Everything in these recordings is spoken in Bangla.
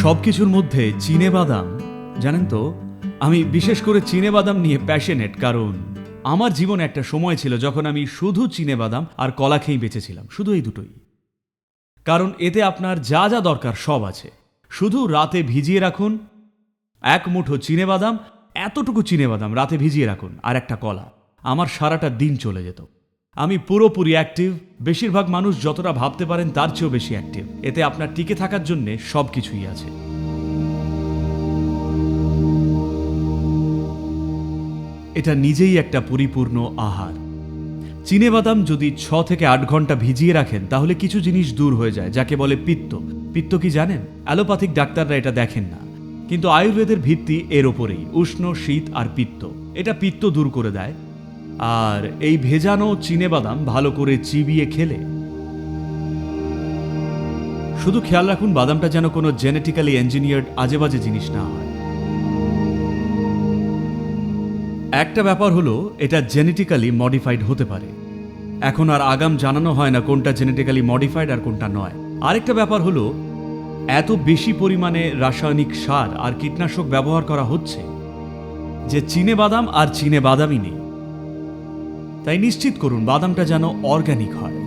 সবকিছুর মধ্যে চিনেবাদাম, জানেন তো, আমি বিশেষ করে চিনেবাদাম নিয়ে প্যাশনেট, কারণ আমার জীবনে একটা সময় ছিল যখন আমি শুধু চিনেবাদাম আর কলা খেয়েই বেঁচেছিলাম, শুধু এই দুটোই। কারণ এতে আপনার যা যা দরকার সব আছে। শুধু রাতে ভিজিয়ে রাখুন এক মুঠো চিনেবাদাম, এতটুকু চিনেবাদাম রাতে ভিজিয়ে রাখুন, আর একটা কলা, আমার সারাটা দিন চলে যেত। আমি পুরোপুরি অ্যাক্টিভ, বেশিরভাগ মানুষ যতটা ভাবতে পারেন তার চেয়েও বেশি অ্যাক্টিভ। এতে আপনার টিকে থাকার জন্যে সব কিছুই আছে। এটা নিজেই একটা পরিপূর্ণ আহার। চিনেবাদাম যদি 6 থেকে 8 ঘন্টা ভিজিয়ে রাখেন তাহলে কিছু জিনিস দূর হয়ে যায়, যাকে বলে পিত্ত। পিত্ত কি জানেন? অ্যালোপ্যাথিক ডাক্তাররা এটা দেখেন না, কিন্তু আয়ুর্বেদের ভিত্তি এর ওপরেই, উষ্ণ, শীত আর পিত্ত। এটা পিত্ত দূর করে দেয়। আর এই ভেজানো চিনেবাদাম ভালো করে চিবিয়ে খেলে, শুধু খেয়াল রাখুন বাদামটা যেন কোনো জেনেটিক্যালি ইঞ্জিনিয়ার্ড আজেবাজে জিনিস না হয়। একটা ব্যাপার হলো, এটা জেনেটিক্যালি মডিফাইড হতে পারে। এখন আর আগাম জানানো হয় না কোনটা জেনেটিক্যালি মডিফাইড আর কোনটা নয়। আরেকটা ব্যাপার হলো, এত বেশি পরিমাণে রাসায়নিক সার আর কীটনাশক ব্যবহার করা হচ্ছে যে চিনেবাদাম আর চিনেবাদামই নেই। তাই নিশ্চিত করুন বাদামটা যেন অর্গানিক হয়।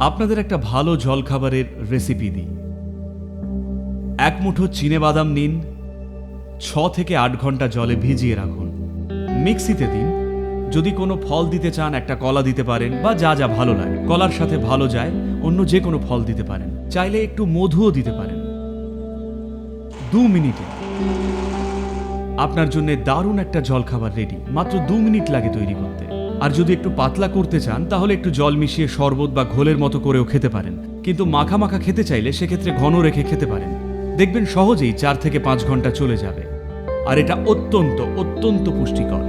আপনাদের একটা ভালো জলখাবারের রেসিপি দিই। 1 মুঠো চিনেবাদাম নিন, 6 থেকে 8 ঘন্টা জলে ভিজিয়ে রাখুন, মিক্সিতে দিন। যদি কোনো ফল দিতে চান একটা কলা দিতে পারেন, বা যা যা ভালো লাগে, কলার সাথে ভালো যায় অন্য যে কোনো ফল দিতে পারেন, চাইলে একটু মধুও দিতে পারেন। 2 মিনিটে আপনার জন্য দারুণ একটা জলখাবার রেডি। মাত্র 2 মিনিট লাগে তৈরি করতে। আর যদি একটু পাতলা করতে চান তাহলে একটু জল মিশিয়ে শরবত বা ঘোলের মতো করেও খেতে পারেন, কিন্তু মাখা মাখা খেতে চাইলে সেক্ষেত্রে ঘন রেখে খেতে পারেন। দেখবেন সহজেই 4 থেকে 5 ঘন্টা চলে যাবে। আর এটা অত্যন্ত অত্যন্ত পুষ্টিকর।